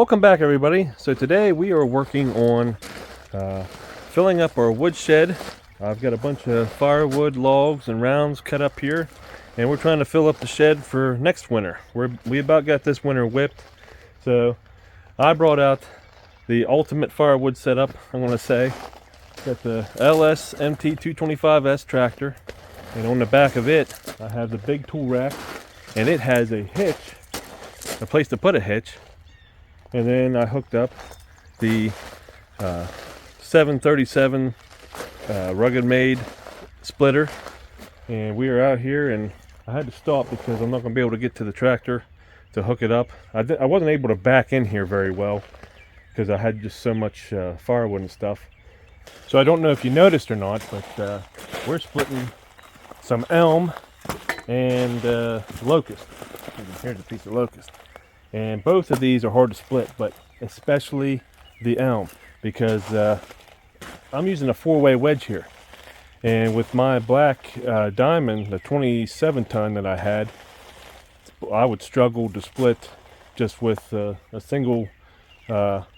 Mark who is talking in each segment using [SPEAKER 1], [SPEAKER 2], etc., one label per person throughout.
[SPEAKER 1] Welcome back, everybody. So today we are working on filling up our wood shed. I've got a bunch of firewood logs and rounds cut up here, and we're trying to fill up the shed for next winter. We about got this winter whipped, so I brought out the ultimate firewood setup. I'm going to say got the LS MT225S tractor, and on the back of it I have the BigToolRack, and it has a hitch, a place to put a hitch. And then I hooked up the 737 RuggedMade splitter, and we are out here, and I had to stop because I'm not going to be able to get to the tractor to hook it up. I wasn't able to back in here very well because I had just so much firewood and stuff. So I don't know if you noticed or not, but we're splitting some elm and locust. Here's a piece of locust. And both of these are hard to split, but especially the elm, because I'm using a 4-way wedge here. And with my black diamond, the 27 ton that I had, I would struggle to split just with a single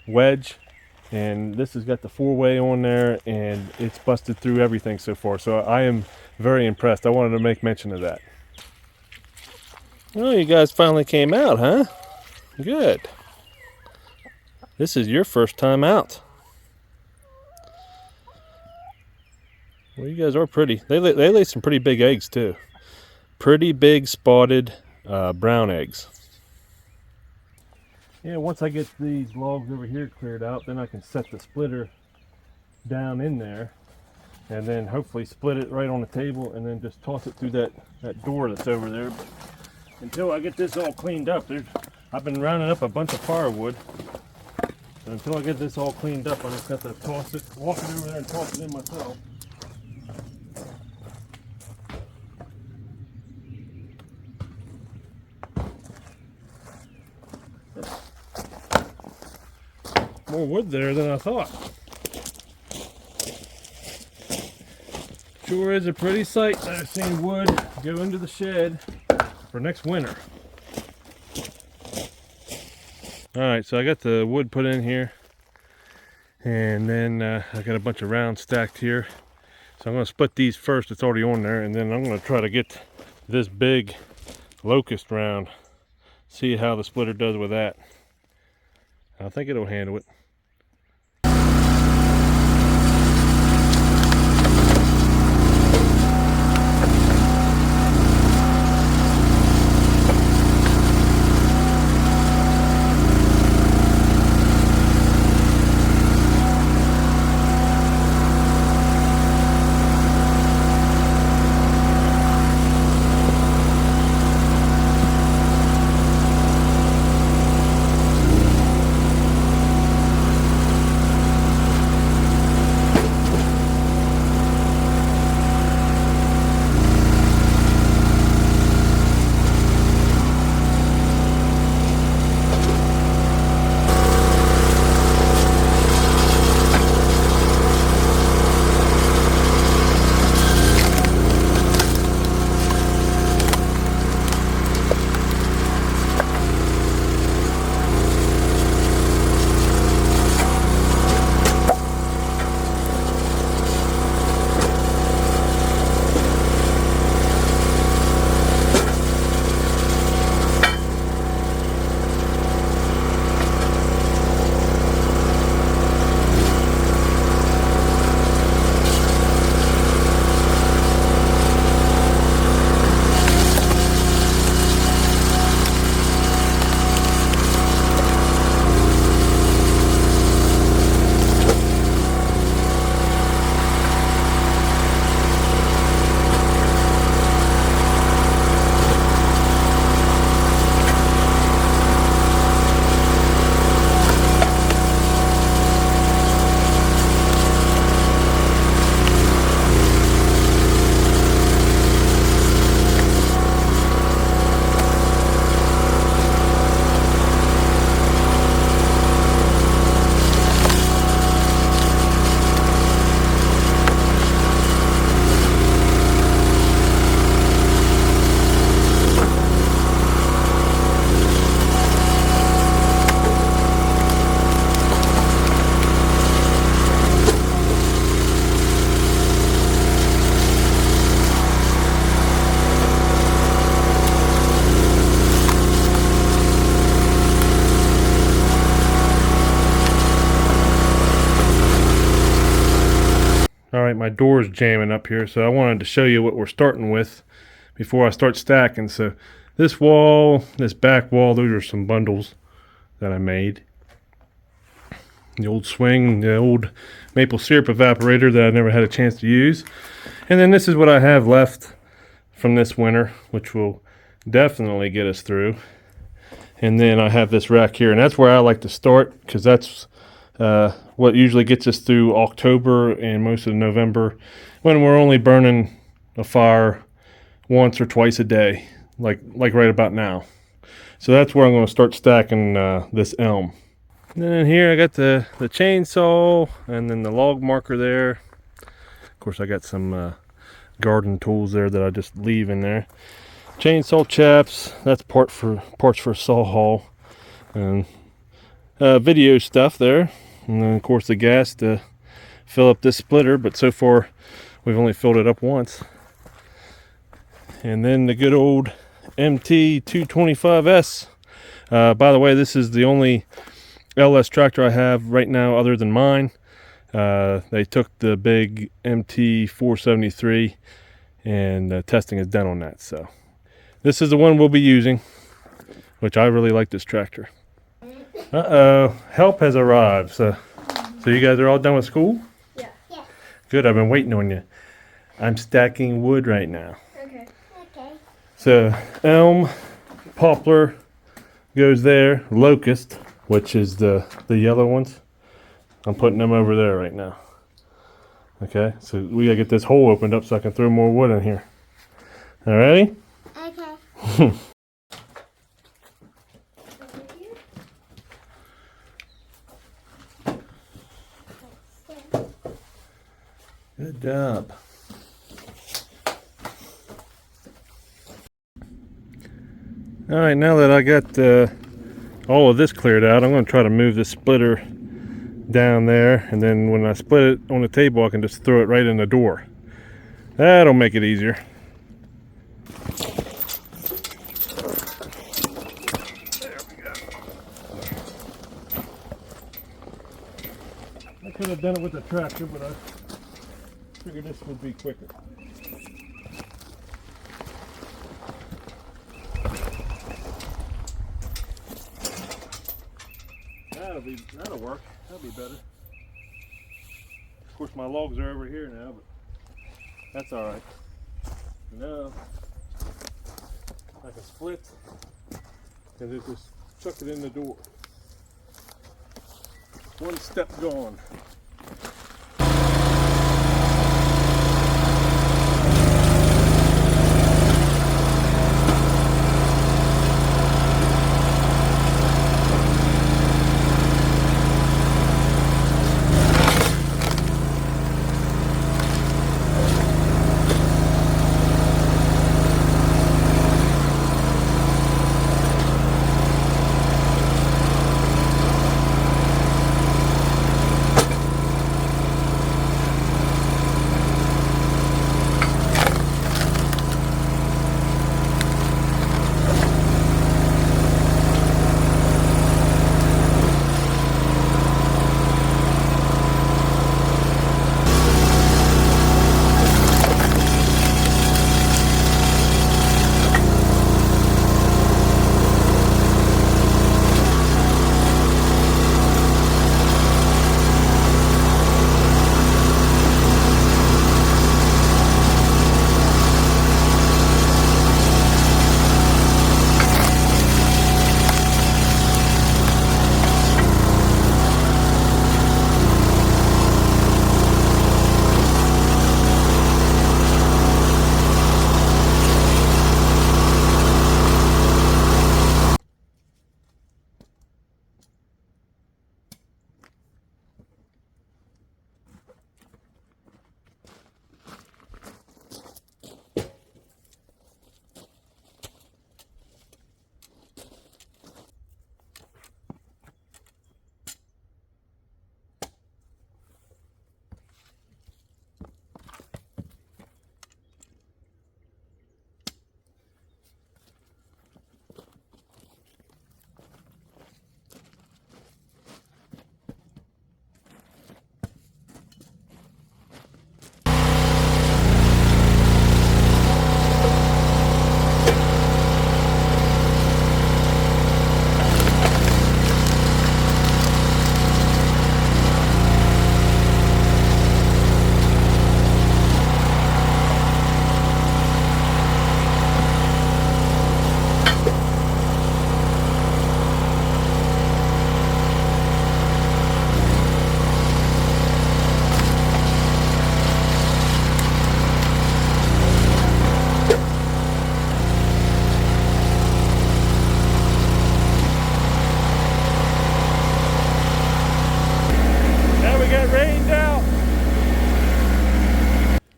[SPEAKER 1] wedge. And this has got the 4-way on there, and it's busted through everything so far. So I am very impressed. I wanted to make mention of that. Oh, you guys finally came out, huh? Good. This is your first time out. Well, you guys are pretty. They lay some pretty big eggs too. Pretty big spotted brown eggs. Yeah, once I get these logs over here cleared out, then I can set the splitter down in there, and then hopefully split it right on the table, and then just toss it through that door that's over there. But until I get this all cleaned up, I've been rounding up a bunch of firewood. So until I get this all cleaned up, I just have to toss it, walk it over there and toss it in myself. More wood there than I thought. Sure is a pretty sight that I've seen wood go into the shed for next winter. Alright, so I got the wood put in here, and then I got a bunch of rounds stacked here. So I'm going to split these first, it's already on there, and then I'm going to try to get this big locust round, see how the splitter does with that. I think it'll handle it. Alright, my door's jamming up here, so I wanted to show you what we're starting with before I start stacking. So this wall, this back wall, those are some bundles that I made. The old swing, the old maple syrup evaporator that I never had a chance to use. And then this is what I have left from this winter, which will definitely get us through. And then I have this rack here, and that's where I like to start, because that's what usually gets us through October and most of November, when we're only burning a fire once or twice a day, like right about now. So that's where I'm going to start stacking this elm. And then in here I got the chainsaw, and then the log marker there. Of course I got some garden tools there that I just leave in there. Chainsaw chaps, that's parts for saw haul, and video stuff there. And then of course the gas to fill up this splitter, but so far we've only filled it up once. And then the good old MT225S. By the way, this is the only LS tractor I have right now other than mine. They took the big MT473 and testing is done on that. So this is the one we'll be using, which I really like this tractor. Uh-oh, help has arrived. So you guys are all done with school?
[SPEAKER 2] Yeah. Yeah.
[SPEAKER 1] Good, I've been waiting on you. I'm stacking wood right now.
[SPEAKER 2] Okay. Okay.
[SPEAKER 1] So elm, poplar goes there, locust, which is the yellow ones. I'm putting them over there right now. Okay, so we gotta get this hole opened up so I can throw more wood in here. Alrighty?
[SPEAKER 2] Okay.
[SPEAKER 1] Good job. Alright, now that I got all of this cleared out, I'm going to try to move this splitter down there, and then when I split it on the table I can just throw it right in the door. That'll make it easier. There we go. I could have done it with the tractor, but I figured this would be quicker. That'll work. That'll be better. Of course, my logs are over here now, but that's all right. Now I can split and then just chuck it in the door. One step gone.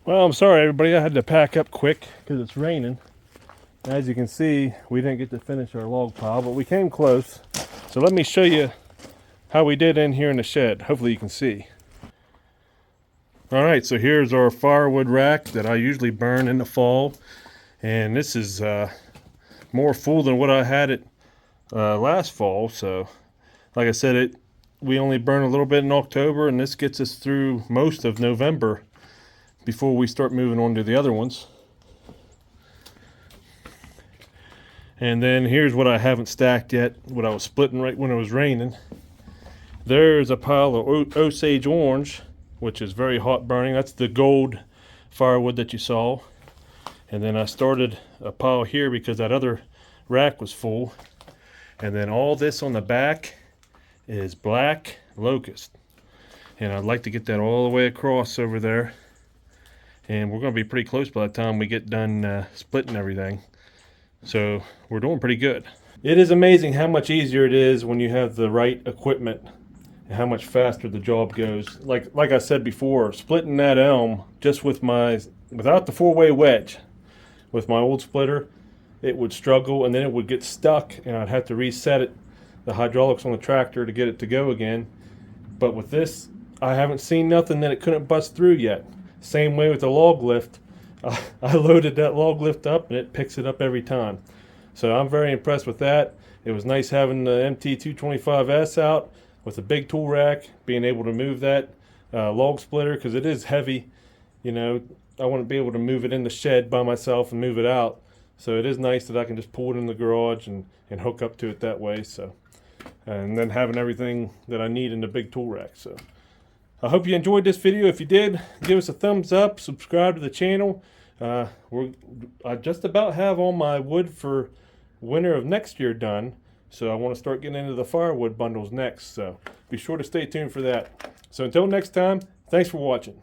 [SPEAKER 1] Well, I'm sorry everybody, I had to pack up quick because it's raining. As you can see, we didn't get to finish our log pile, but we came close. So let me show you how we did in here in the shed. Hopefully you can see. All right, so here's our firewood rack that I usually burn in the fall. And this is more full than what I had it last fall. So like I said, we only burn a little bit in October, and this gets us through most of November before we start moving on to the other ones. And then here's what I haven't stacked yet, what I was splitting right when it was raining. There's a pile of Osage orange, which is very hot burning. That's the gold firewood that you saw. And then I started a pile here because that other rack was full. And then all this on the back is black locust. And I'd like to get that all the way across over there. And we're going to be pretty close by the time we get done splitting everything. So we're doing pretty good. It is amazing how much easier it is when you have the right equipment and how much faster the job goes. Like I said before, splitting that elm just without the 4-way wedge with my old splitter, it would struggle and then it would get stuck and I'd have to reset it, the hydraulics on the tractor, to get it to go again. But with this, I haven't seen nothing that it couldn't bust through yet. Same way with the log lift. I loaded that log lift up and it picks it up every time. So I'm very impressed with that. It was nice having the MT225S out with a big tool rack, being able to move that log splitter because it is heavy. You know, I want to be able to move it in the shed by myself and move it out. So it is nice that I can just pull it in the garage and hook up to it that way. So, and then having everything that I need in the big tool rack. So I hope you enjoyed this video. If you did, give us a thumbs up, subscribe to the channel. I just about have all my wood for winter of next year done, so I want to start getting into the firewood bundles next, so be sure to stay tuned for that. So until next time, thanks for watching.